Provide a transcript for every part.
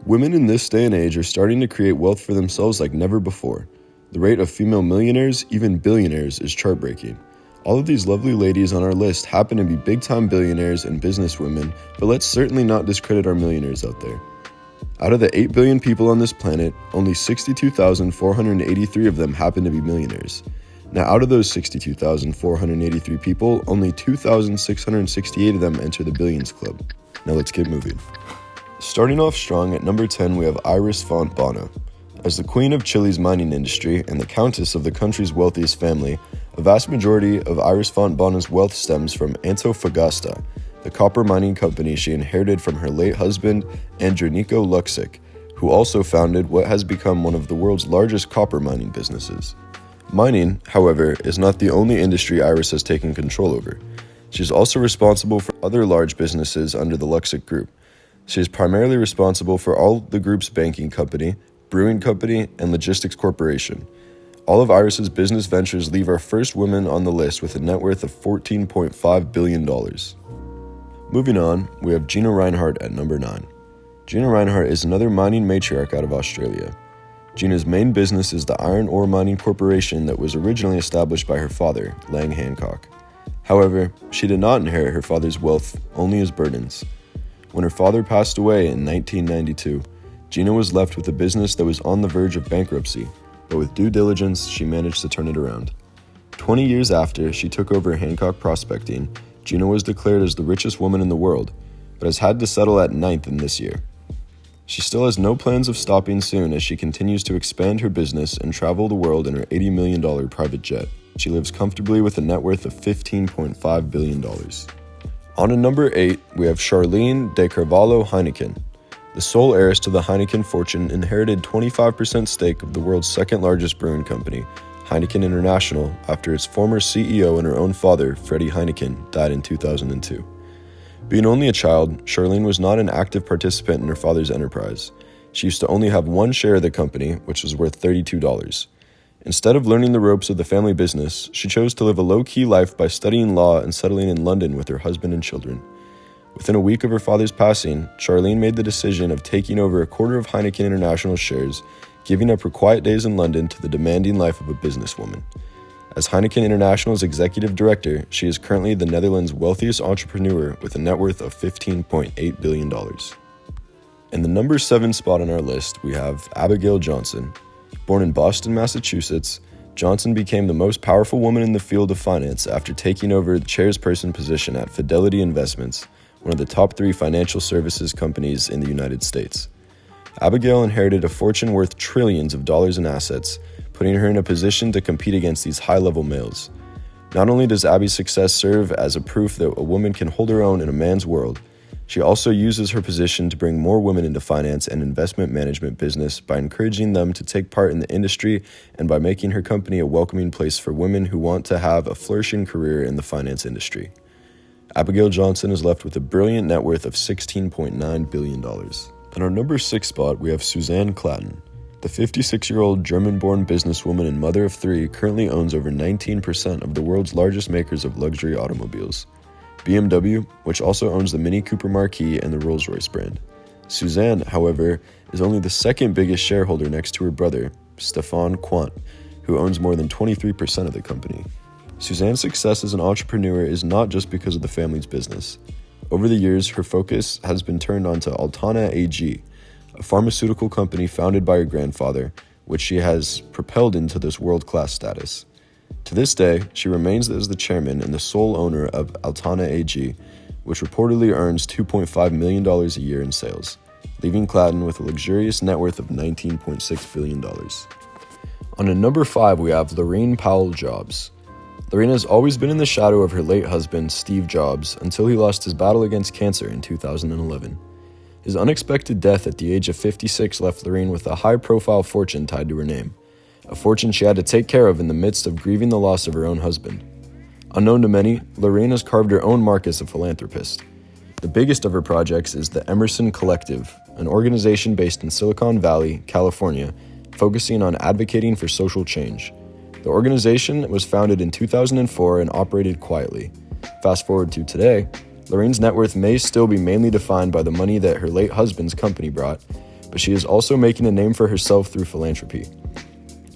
Women in this day and age are starting to create wealth for themselves like never before. The rate of female millionaires, even billionaires, is chart-breaking. All of these lovely ladies on our list happen to be big-time billionaires and businesswomen, but let's certainly not discredit our millionaires out there. Out of the 8 billion people on this planet, only 62,483 of them happen to be millionaires. Now, out of those 62,483 people, only 2,668 of them enter the Billions Club. Now let's get moving. Starting off strong at number 10, we have Iris Font Bono. As the queen of Chile's mining industry and the countess of the country's wealthiest family, a vast majority of Iris Font Bono's wealth stems from Antofagasta, the copper mining company she inherited from her late husband, Andronico Luksic, who also founded what has become one of the world's largest copper mining businesses. Mining, however, is not the only industry Iris has taken control over. She is also responsible for other large businesses under the Luksic Group. She is primarily responsible for all the group's banking company, brewing company, and logistics corporation. All of Iris's business ventures leave our first woman on the list with a net worth of $14.5 billion. Moving on, we have Gina Rinehart at number 9. Gina Rinehart is another mining matriarch out of Australia. Gina's main business is the Iron Ore Mining Corporation that was originally established by her father, Lang Hancock. However, she did not inherit her father's wealth, only his burdens. When her father passed away in 1992, Gina was left with a business that was on the verge of bankruptcy, but with due diligence, she managed to turn it around. 20 years after she took over Hancock Prospecting, Gina was declared as the richest woman in the world, but has had to settle at 9th in this year. She still has no plans of stopping soon as she continues to expand her business and travel the world in her $80 million private jet. She lives comfortably with a net worth of $15.5 billion. On to number 8, we have Charlene de Carvalho Heineken. The sole heiress to the Heineken fortune inherited 25% stake of the world's second largest brewing company, Heineken International, after its former CEO and her own father, Freddie Heineken, died in 2002. Being only a child, Charlene was not an active participant in her father's enterprise. She used to only have one share of the company, which was worth $32. Instead of learning the ropes of the family business, she chose to live a low-key life by studying law and settling in London with her husband and children. Within a week of her father's passing, Charlene made the decision of taking over a quarter of Heineken International's shares, giving up her quiet days in London to the demanding life of a businesswoman. As Heineken International's executive director, she is currently the Netherlands' wealthiest entrepreneur with a net worth of $15.8 billion. In the number 7 spot on our list, we have Abigail Johnson. Born in Boston, Massachusetts, Johnson became the most powerful woman in the field of finance after taking over the chairperson position at Fidelity Investments, one of the top 3 financial services companies in the United States. Abigail inherited a fortune worth trillions of dollars in assets, putting her in a position to compete against these high-level males. Not only does Abby's success serve as a proof that a woman can hold her own in a man's world, she also uses her position to bring more women into finance and investment management business by encouraging them to take part in the industry and by making her company a welcoming place for women who want to have a flourishing career in the finance industry. Abigail Johnson is left with a brilliant net worth of $16.9 billion. In our number 6 spot, we have Suzanne Klatten. The 56-year-old German-born businesswoman and mother of 3 currently owns over 19% of the world's largest makers of luxury automobiles, BMW, which also owns the Mini Cooper Marquis and the Rolls-Royce brand. Suzanne, however, is only the second biggest shareholder next to her brother, Stefan Quandt, who owns more than 23% of the company. Suzanne's success as an entrepreneur is not just because of the family's business. Over the years, her focus has been turned onto Altana AG, a pharmaceutical company founded by her grandfather, which she has propelled into this world-class status. To this day, she remains as the chairman and the sole owner of Altana AG, which reportedly earns $2.5 million a year in sales, leaving Klatten with a luxurious net worth of $19.6 billion. On to number 5, we have Laurene Powell Jobs. Laurene has always been in the shadow of her late husband, Steve Jobs, until he lost his battle against cancer in 2011. His unexpected death at the age of 56 left Laurene with a high-profile fortune tied to her name, a fortune she had to take care of in the midst of grieving the loss of her own husband. Unknown to many, Laurene has carved her own mark as a philanthropist. The biggest of her projects is the Emerson Collective, an organization based in Silicon Valley, California, focusing on advocating for social change. The organization was founded in 2004 and operated quietly. Fast forward to today, Laurene's net worth may still be mainly defined by the money that her late husband's company brought, but she is also making a name for herself through philanthropy.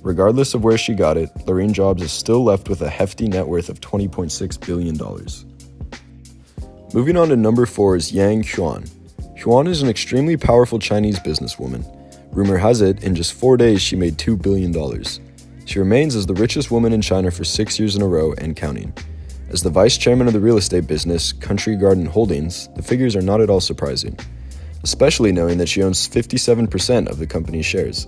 Regardless of where she got it, Lorraine Jobs is still left with a hefty net worth of $20.6 billion. Moving on to number 4 is Yang Xuan. Xuan is an extremely powerful Chinese businesswoman. Rumor has it, in just 4 days she made $2 billion. She remains as the richest woman in China for 6 years in a row and counting. As the vice chairman of the real estate business, Country Garden Holdings, the figures are not at all surprising, especially knowing that she owns 57% of the company's shares.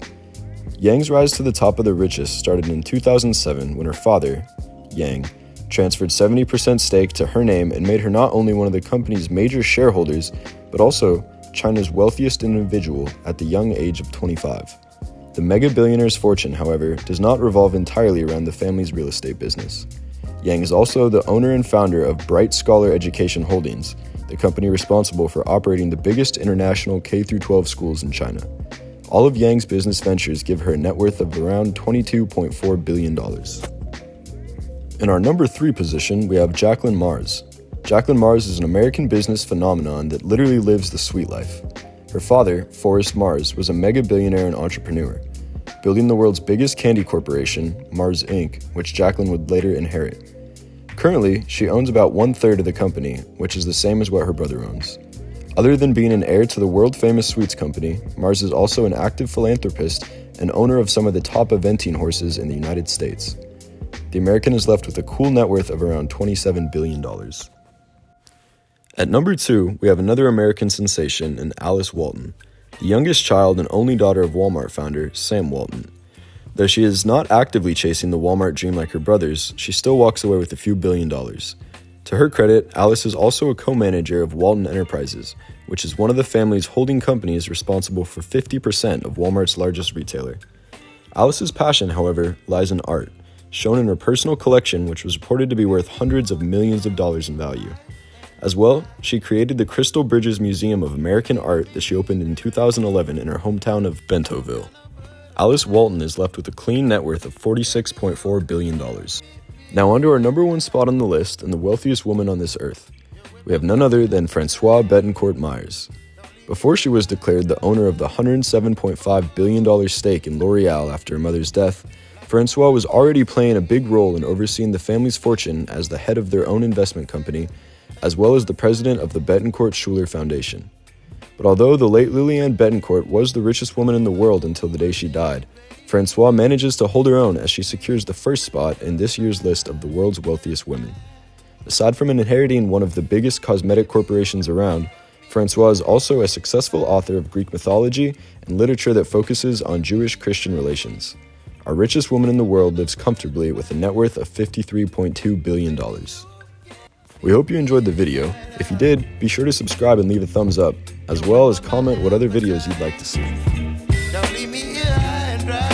Yang's rise to the top of the richest started in 2007 when her father, Yang, transferred 70% stake to her name and made her not only one of the company's major shareholders, but also China's wealthiest individual at the young age of 25. The mega billionaire's fortune, however, does not revolve entirely around the family's real estate business. Yang is also the owner and founder of Bright Scholar Education Holdings, the company responsible for operating the biggest international K-12 schools in China. All of Yang's business ventures give her a net worth of around $22.4 billion. In our number 3 position, we have Jacqueline Mars. Jacqueline Mars is an American business phenomenon that literally lives the sweet life. Her father, Forrest Mars, was a mega billionaire and entrepreneur, building the world's biggest candy corporation, Mars Inc., which Jacqueline would later inherit. Currently, she owns about 1/3 of the company, which is the same as what her brother owns. Other than being an heir to the world-famous sweets company, Mars is also an active philanthropist and owner of some of the top eventing horses in the United States. The American is left with a cool net worth of around $27 billion. At number 2, we have another American sensation in Alice Walton, the youngest child and only daughter of Walmart founder Sam Walton. Though she is not actively chasing the Walmart dream like her brothers, she still walks away with a few $1 billion. To her credit, Alice is also a co-manager of Walton Enterprises, which is one of the family's holding companies responsible for 50% of Walmart's largest retailer. Alice's passion, however, lies in art, shown in her personal collection, which was reported to be worth hundreds of millions of dollars in value. As well, she created the Crystal Bridges Museum of American Art that she opened in 2011 in her hometown of Bentonville. Alice Walton is left with a clean net worth of $46.4 billion. Now onto our number 1 spot on the list and the wealthiest woman on this earth. We have none other than Francoise Bettencourt Meyers. Before she was declared the owner of the $107.5 billion stake in L'Oreal after her mother's death, Francoise was already playing a big role in overseeing the family's fortune as the head of their own investment company, as well as the president of the Bettencourt Schuler Foundation. But although the late Lillian Bettencourt was the richest woman in the world until the day she died, Francoise manages to hold her own as she secures the first spot in this year's list of the world's wealthiest women. Aside from inheriting one of the biggest cosmetic corporations around, Francoise is also a successful author of Greek mythology and literature that focuses on Jewish-Christian relations. Our richest woman in the world lives comfortably with a net worth of $53.2 billion. We hope you enjoyed the video. If you did, be sure to subscribe and leave a thumbs up, as well as comment what other videos you'd like to see. Don't leave me here high and dry.